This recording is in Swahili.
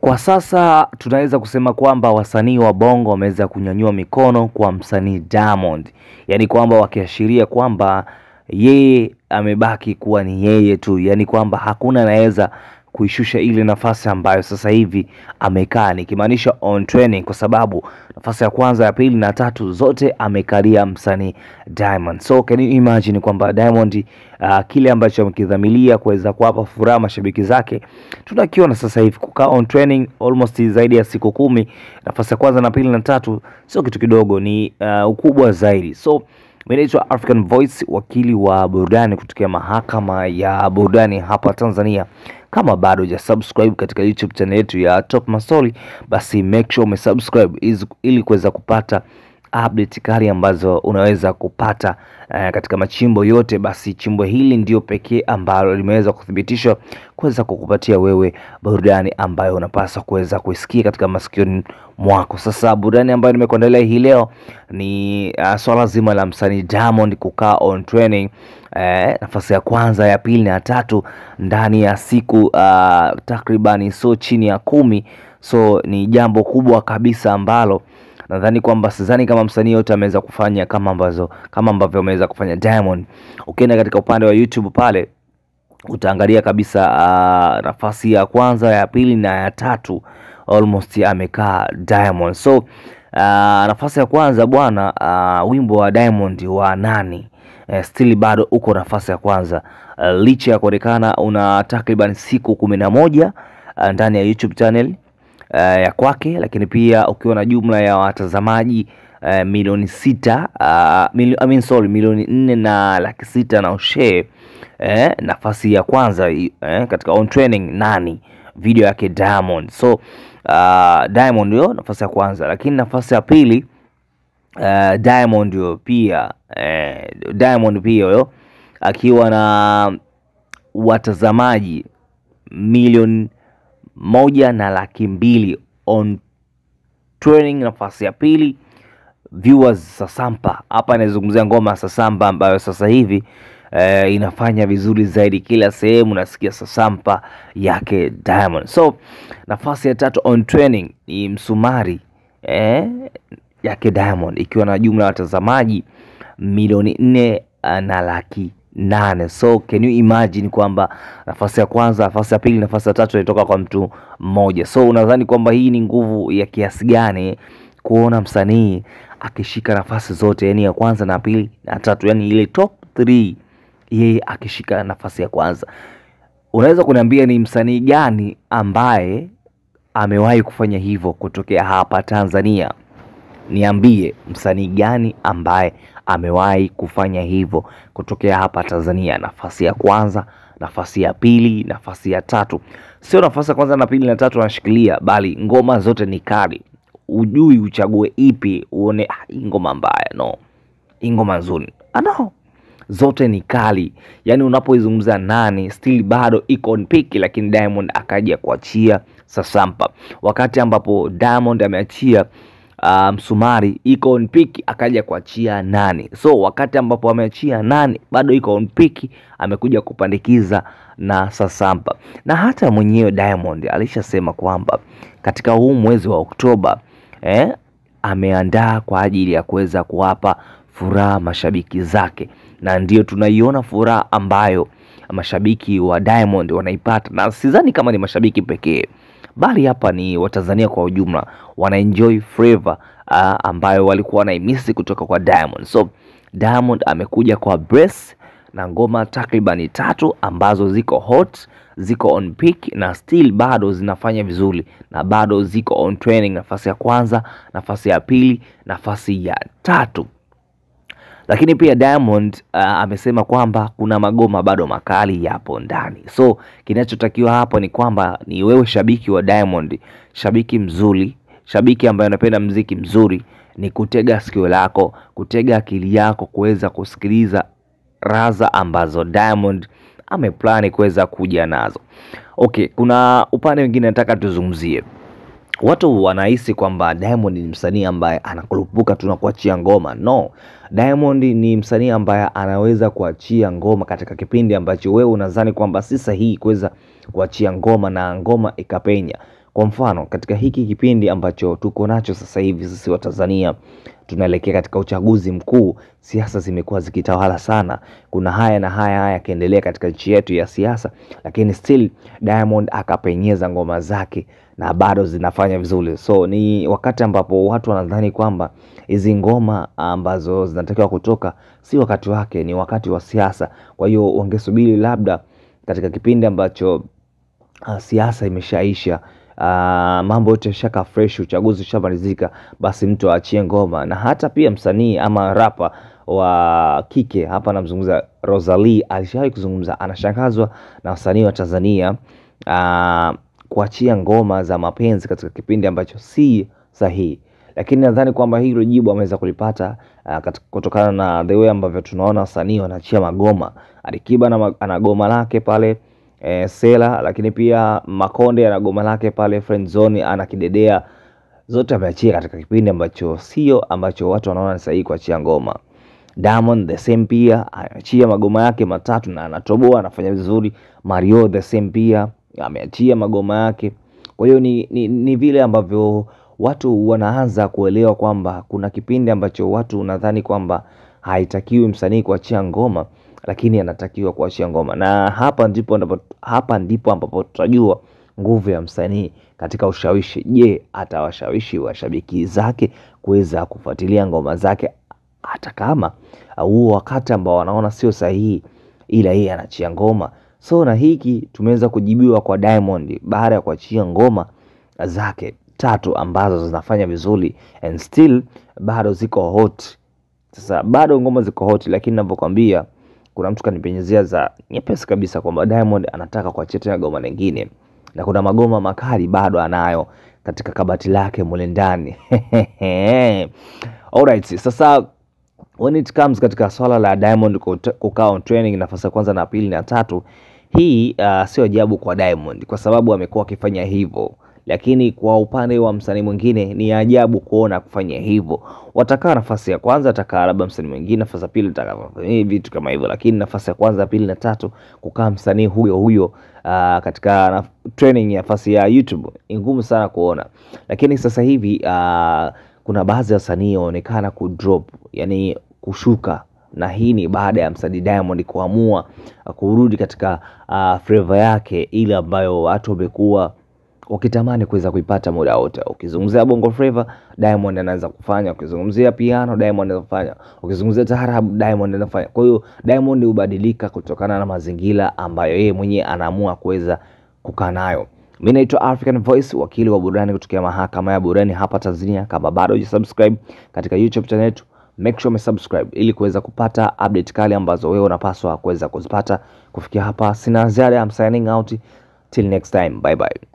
Kwa sasa tunaweza kusema kwamba wasanii wa Bongo wameweza kunyanyua mikono kwa msanii Diamond. Yaani kwamba wakiashiria kwamba yeye amebaki kuwa ni yeye tu. Yaani kwamba hakuna anaweza kuishusha ile nafasi ambayo sasa hivi amekaa, nikimaanisha on training, kwa sababu nafasi ya kwanza, ya pili na tatu zote amekalia msanii Diamond. So can you imagine kwamba Diamond kile ambacho amekidhamilia kuweza kuwapa furaha mashabiki zake tunakiona sasa hivi, kukaa on training almost zaidi ya siku 10, nafasi ya kwanza na pili na tatu sio kitu kidogo, ni ukubwa zaidi. So mimi naitwa African Voice, wakili wa burudani kutokea mahakama ya burudani hapa Tanzania. Kama bado hujasubscribe katika YouTube channel yetu ya Top Maswali, basi make sure umesubscribe ili kuweza kupata update kali ambazo unaweza kupata katika machimbo yote. Basi chimbo hili ndio pekee ambalo limeweza kuthibitishwa kuweza kukupatia wewe burudani ambayo unapaswa kuweza kuisikia katika masikio mwako. Sasa burudani ambayo nimekuandalia hii leo ni swala zima la msanii Diamond kukaa on training nafasi ya kwanza, ya pili na ya tatu ndani ya siku takribani so chini ya 10. So ni jambo kubwa kabisa ambalo nadhani kwamba sidhani kama msanii yote ameweza kufanya kama ambavyo ameweza kufanya Diamond. Ukienda katika upande wa YouTube pale utaangalia kabisa nafasi ya kwanza, ya pili na ya tatu almost amekaa Diamond. So nafasi ya kwanza bwana, wimbo wa Diamond wa Nani still bado uko nafasi ya kwanza, licha ya kuonekana una takriban siku 11 ndani ya YouTube channel ya kwake, lakini pia ukiwa na jumla ya watazamaji milioni 4 na laki 6 na ushare. Nafasi ya kwanza katika on training Nani, video yake Diamond. So Diamond yo nafasi ya kwanza, lakini nafasi ya pili Diamond yo pia yo akiwa na watazamaji milioni 1 na laki 2 on training. Nafasi ya pili viewers Sasampa. Hapa nazungumzia ngoma ya Sasampa ambayo sasa hivi inafanya vizuri zaidi, kila sehemu nasikia Sasampa yake Diamond. So nafasi ya tatu on training ni Msumari yake Diamond, ikiwa na jumla ya watazamaji milioni 4 na laki 8. So can you imagine kwamba nafasi ya kwanza, nafasi ya pili, nafasi ya tatu inatoka kwa mtu mmoja. So unadhani kwamba hii ni nguvu ya kiasi gani kuona msanii akishika nafasi zote, yani ya kwanza na pili na tatu, yani ile top 3 yeye akishika nafasi ya kwanza? Unaweza kuniambia ni msanii gani ambaye amewahi kufanya hivyo kutokea hapa Tanzania? Niambie msanii gani ambaye amewahi kufanya hivyo kutokea hapa Tanzania, nafasi ya kwanza, nafasi ya pili, nafasi ya tatu. Sio nafasi ya kwanza na pili na tatu anashikilia, bali ngoma zote ni kali, ujui uchague ipi uone hii ngoma mbaya, no, hii ngoma nzuri, no, zote ni kali. Yani unapoizungumza Nani still bado iko on peak, lakini Diamond akaja kuachia Sasampa, wakati ambapo Diamond ameachia Msumari iko on peak, akaja kuachia Nani. So wakati ambapo ameachia Nani bado iko on peak, amekuja kupandikiza na Sasampa. Na hata mwenyewe Diamond alishasema kwamba katika huu mwezi wa Oktoba ameandaa kwa ajili ya kuweza kuwapa furaha mashabiki zake, na ndio tunaiona furaha ambayo mashabiki wa Diamond wanaipata, na sidhani kama ni mashabiki pekee, bali hapa ni Watanzania kwa ujumla wanaenjoy flavor ambayo walikuwa wanaimisi kutoka kwa Diamond. So Diamond amekuja kwa Bless na ngoma takribani 3 ambazo ziko hot, ziko on peak na still bado zinafanya vizuri, na bado ziko on training, nafasi ya kwanza, nafasi ya pili, nafasi ya tatu. Lakini pia Diamond amesema kwamba kuna magoma bado makali yapo ndani. So kinachotakiwa hapo ni kwamba ni wewe shabiki wa Diamond, shabiki mzuri, shabiki ambaye anapenda mziki mzuri, ni kutega sikio lako, kutega akili yako kuweza kusikiliza raza ambazo Diamond ameplani kuweza kuja nazo. Okay, kuna upande mwingine nataka tuzungumzie. Watu wanahisi kwamba Diamond ni msanii ambaye anakurupuka tu na kuachia ngoma. No, Diamond ni msanii ambaye anaweza kuachia ngoma katika kipindi ambacho wewe unadhani kwamba si sahihi kuweza kuachia ngoma na ngoma ikapenya. Kwa mfano katika hiki kipindi ambacho tuko nacho sasa hivi sisi wa Tanzania, tunaelekea katika uchaguzi mkuu, siasa zimekuwa zikitawala sana. Kuna haya na haya yakiendelea katika nchi yetu ya siasa, lakini still Diamond akapenyeza ngoma zake na bado zinafanya vizuri. So ni wakati ambapo watu wanadhani kwamba hizi ngoma ambazo zinatakiwa kutoka si wakati wake, ni wakati wa siasa. Kwa hiyo wangesubiri labda katika kipindi ambacho siasa imeshaisha, mambo yote yashaka fresh, uchaguzi ushamalizika, basi mtu aachie ngoma. Na hata pia msanii ama rapa wa kike, hapa namzungumza Rosalie, alishawahi kuzungumza anashangazwa na wasanii wa Tanzania kuachia ngoma za mapenzi katika kipindi ambacho si sahihi. Lakini nadhani kwamba hilo jibu ameweza kulipata kutokana na the way ambavyo tunaona wasanii wanaachia magoma. Alikiba ana goma lake pale Sela, lakini pia Makonde ana goma lake pale Friendzone, ana Kidedea, zote ameachia katika kipindi ambacho sio ambacho watu wanaona ni sahihi kuachia ngoma. Diamond the same pia ameachia magoma yake matatu na anatoboa, anafanya vizuri. Mario the same pia ameachia magoma yake. Kwa hiyo ni vile ambavyo watu wanaanza kuelewa kwamba kuna kipindi ambacho watu unadhani kwamba haitakiwi msanii kuachia ngoma, lakini anatakiwa kuachia ngoma. Na hapa ndipo ambapo tutajua nguvu ya msanii katika ushawishi. Je, atawashawishi washabiki zake kuweza kufuatilia ngoma zake hata kama huo wakati ambao wanaona sio sahihi, ila yeye anachia ngoma? So na hiki tumeweza kujibiwa kwa Diamond baada ya kuachia ngoma zake tatu ambazo zinafanya vizuri and still bado ziko hot. Sasa bado ngoma ziko hot, lakini ninavyokuambia kuna mtu kanipenyezea za nyepesi kabisa kwamba Diamond anataka kuachia tena ngoma nyingine, na kuna magoma makali bado anayo katika kabati lake mule ndani. Alright, sasa when it comes katika swala la Diamond kukaa on training nafasi ya kwanza na pili na tatu, hii sio ajabu kwa Diamond kwa sababu amekuwa akifanya hivyo. Lakini kwa upande wa msanii mwingine ni ajabu kuona kufanya hivyo. Watakaa nafasi ya kwanza, atakaa labda msanii mwingine nafasi ya pili, atakaa vitu kama hivyo, lakini nafasi ya kwanza, pili na tatu kukaa msanii huyo katika training ya nafasi ya YouTube ni ngumu sana kuona. Lakini sasa hivi kuna baadhi ya wasanii wanaonekana kudrop, yani kushuka, na hii ni baada ya msanii Diamond kuamua kurudi katika flavor yake ile ambayo watu wamekuwa wakitamani kuweza kuipata muda wote. Ukizungumzia bongo flavor, Diamond anaanza kufanya. Ukizungumzia piano, Diamond anaanza kufanya. Ukizungumzia taarab, Diamond anaanza kufanya. Kwa hiyo Diamond hubadilika kutokana na mazingira ambayo yeye mwenyewe anaamua kuweza kukaa nayo. Mimi naitwa African Voice, wakili wa burudani kutokea mahakama ya burudani hapa Tanzania. Kama bado hujasubscribe katika YouTube channel yetu, make sure umesubscribe ili kuweza kupata update kali ambazo wewe unapaswa kuweza kuzipata. Kufikia hapa sina ziada, I'm signing out till next time, bye bye.